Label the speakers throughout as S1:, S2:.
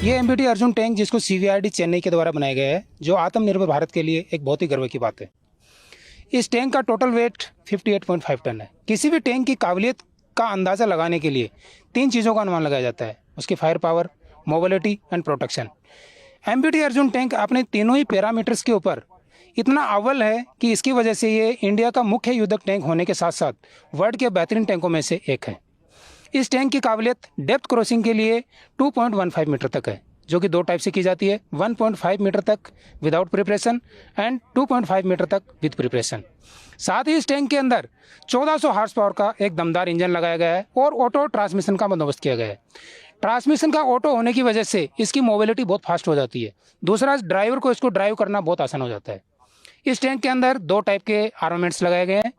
S1: ये MBT Arjun tank जिसको सीवीआरडी चेन्नई के द्वारा बनाया गया है, जो आत्मनिर्भर भारत के लिए एक बहुत ही गर्व की बात है। इस टैंक का टोटल वेट 58.5 टन है। किसी भी टैंक की काबिलियत का अंदाज़ा लगाने के लिए 3 चीज़ों का अनुमान लगाया जाता है: उसकी fire power, mobility and protection. MBT Arjun tank अपने तीनों ही पैरामीटर्स के ऊपर इतना अव्वल है कि इसकी वजह से ये इंडिया का मुख्य युद्धक टैंक होने के साथ साथ वर्ल्ड के बेहतरीन टैंकों में से एक है। इस टैंक की काबिलियत डेप्थ क्रॉसिंग के लिए 2.15 मीटर तक है, जो कि 2 टाइप से की जाती है: 1.5 मीटर तक विदाउट प्रिपरेशन एंड 2.5 मीटर तक विद प्रिपरेशन। साथ ही इस टैंक के अंदर 1400 हार्स पावर का एक दमदार इंजन लगाया गया है और ऑटो ट्रांसमिशन का बंदोबस्त किया गया है। ट्रांसमिशन का ऑटो होने की वजह से इसकी मोबिलिटी बहुत फास्ट हो जाती है। दूसरा, ड्राइवर को इसको ड्राइव करना बहुत आसान हो जाता है। इस टैंक के अंदर 2 टाइप के आर्मामेंट्स लगाए गए हैं।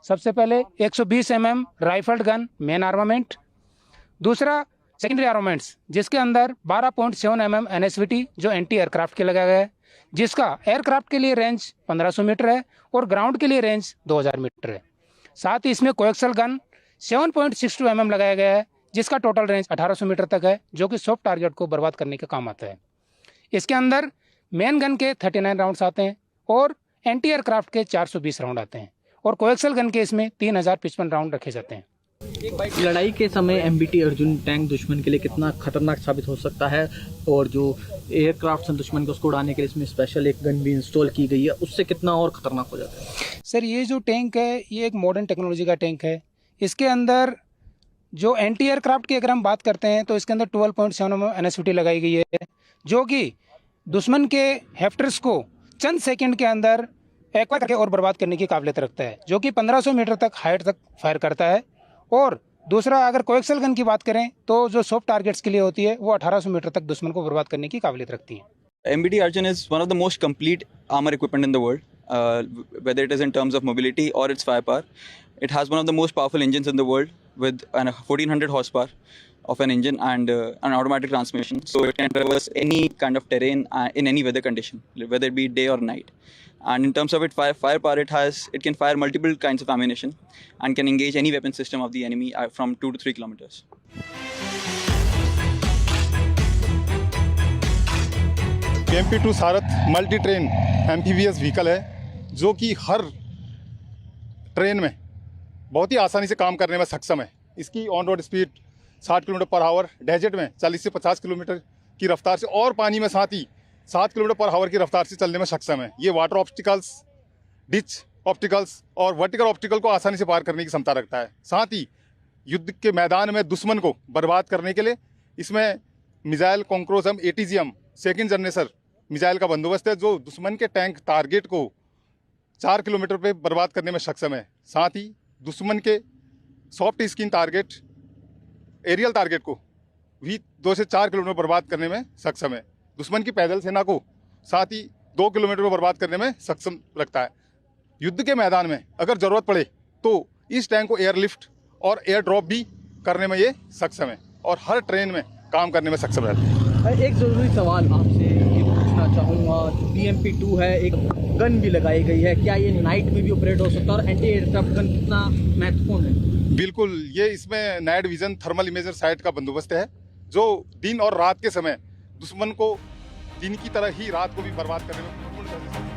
S1: सबसे पहले 120 mm rifled gun main armament. दूसरा सेकेंडरी आर्मामेंट्स, जिसके अंदर 12.7 mm NSVT जो एंटी एयरक्राफ्ट के लगाया गया है, जिसका एयरक्राफ्ट के लिए रेंज 1500 मीटर है और ग्राउंड के लिए रेंज 2000 मीटर है। साथ ही इसमें कोएक्सल गन 7.62 mm लगाया गया है, जिसका टोटल रेंज 1800 मीटर तक है, जो कि सॉफ्ट टारगेट को बर्बाद करने के काम आता है। इसके अंदर मेन गन के 39 राउंड्स आते हैं और एंटी एयरक्राफ्ट के 420 राउंड आते हैं और कोएक्सल गन के इसमें 3055 राउंड रखे जाते हैं।
S2: लड़ाई के समय एमबीटी अर्जुन टैंक दुश्मन के लिए कितना खतरनाक साबित हो सकता है, और जो एयरक्राफ्ट हैं दुश्मन को उसको उड़ाने के लिए इसमें स्पेशल एक गन भी इंस्टॉल की गई है, उससे कितना और खतरनाक हो जाता है?
S1: सर, ये जो टैंक है ये एक मॉडर्न टेक्नोलॉजी का टैंक है। इसके अंदर जो एंटी एयरक्राफ्ट की अगर हम बात करते हैं तो इसके अंदर 12.7 mm NSVT लगाई गई है, जो कि दुश्मन के हेफ्टर्स को चंद सेकंड के अंदर एक्वा करके और बर्बाद करने की काबिलियत रखता है, जो कि 1500 मीटर तक हाइट तक फायर करता है। और दूसरा, अगर कोएक्सल गन की बात करें तो जो सॉफ्ट टारगेट्स के लिए होती है वो 1800 मीटर तक दुश्मन को बर्बाद करने की काबिलियत रखती है।
S3: MBT Arjun is one of the most complete armor equipment in the world, whether it is in terms of mobility or its firepower. It has one of the most powerful engines in the world with 1400 horsepower of an engine and an automatic transmission, so it can traverse any kind of terrain in any weather condition, whether it be day or night. And in terms of its firepower, it can fire multiple kinds of ammunition and can engage any weapon system of the enemy from 2 to 3 kilometers.
S4: KMP2 Sarath multi train amphibious vehicle है, जो कि हर train में बहुत ही आसानी से काम करने में सक्षम है। इसकी on road speed 60 kilometre per hour, desert में 40 से 50 किलोमीटर की रफ्तार से और पानी में साथ ही 7 किलोमीटर पर आवर की रफ्तार से चलने में सक्षम है। ये वाटर ऑब्स्टिकल्स, डिच ऑब्स्टिकल्स और वर्टिकल ऑब्स्टिकल को आसानी से पार करने की क्षमता रखता है। साथ ही युद्ध के मैदान में दुश्मन को बर्बाद करने के लिए इसमें मिसाइल कॉन्क्रोजम ATGM सेकेंड जनरेशन मिसाइल का बंदोबस्त है, जो दुश्मन के टैंक टारगेट को 4 किलोमीटर पे बर्बाद करने में सक्षम है। साथ ही दुश्मन के soft skin target, aerial target को भी 2 से 4 किलोमीटर बर्बाद करने में सक्षम है। दुश्मन की पैदल सेना को साथ ही 2 किलोमीटर में बर्बाद करने में सक्षम रखता है। युद्ध के मैदान में अगर ज़रूरत पड़े तो इस टैंक को एयरलिफ्ट और एयर ड्रॉप भी करने में ये सक्षम है और हर ट्रेन में काम करने में सक्षम रहता है।
S2: एक ज़रूरी सवाल आपसे ये पूछना चाहूँगा, BMP-2 है, एक गन भी लगाई गई है, क्या ये नाइट में भी ऑपरेट हो सकता है और एंटी एयरक्राफ्ट गन कितना महत्वपूर्ण है?
S4: बिल्कुल, ये इसमें night vision thermal imager site का बंदोबस्त है, जो दिन और रात के समय दुश्मन को दिन की तरह ही रात को भी बर्बाद करने में पूर्ण तरह से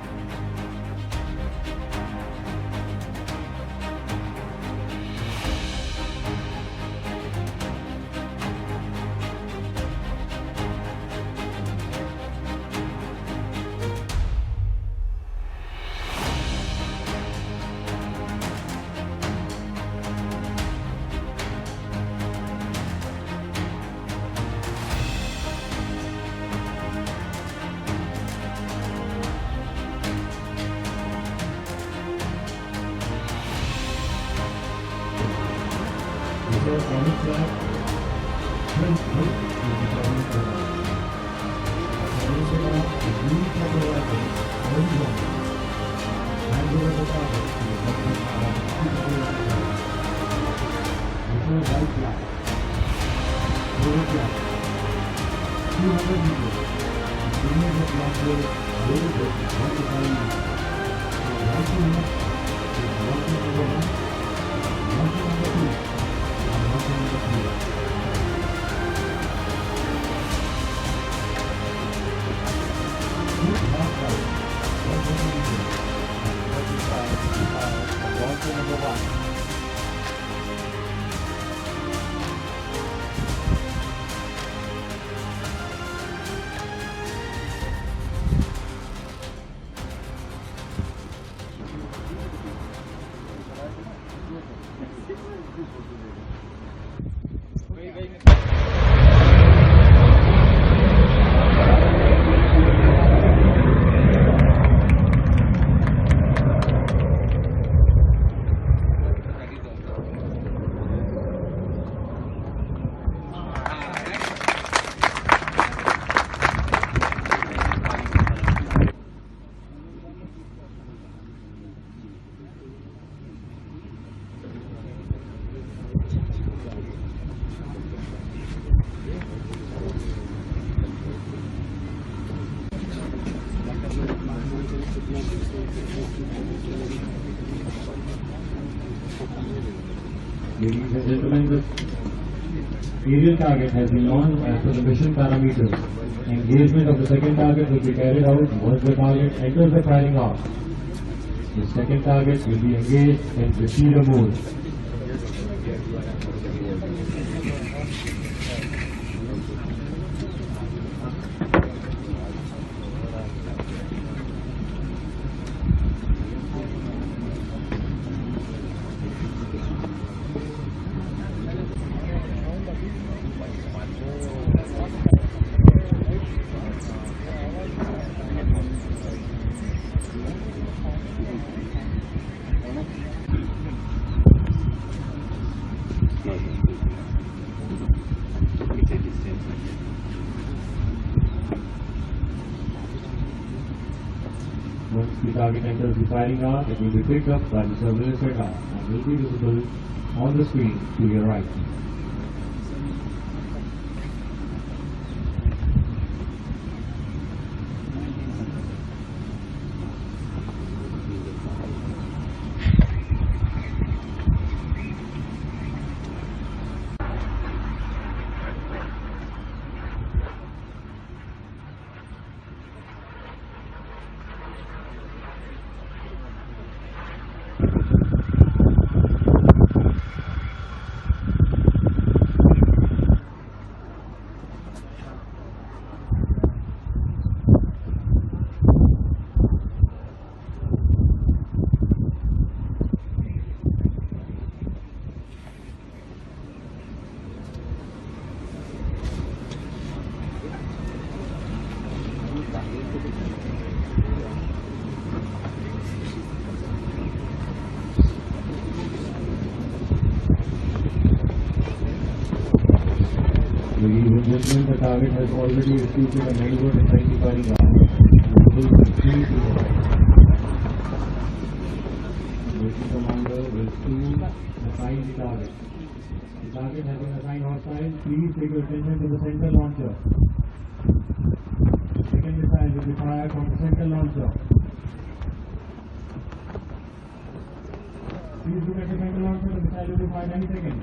S5: Ladies and gentlemen, the aerial target has been launched as per the mission parameters. Engagement of the second target will be carried out once the target enters the firing arc. The second target will be engaged in receiver mode. Once the target enters the firing arc, it will be picked up by the surveillance radar and will be visible on the screen to your right. Ladies and gentlemen, the target has already received a maneuver inside the firing arc. The mission commander will soon assign the target. The target has been assigned hostile. Please take your attention to the center launcher. The second missile will be fired from the center launcher. Please look at the center launcher. The missile will be fired any second.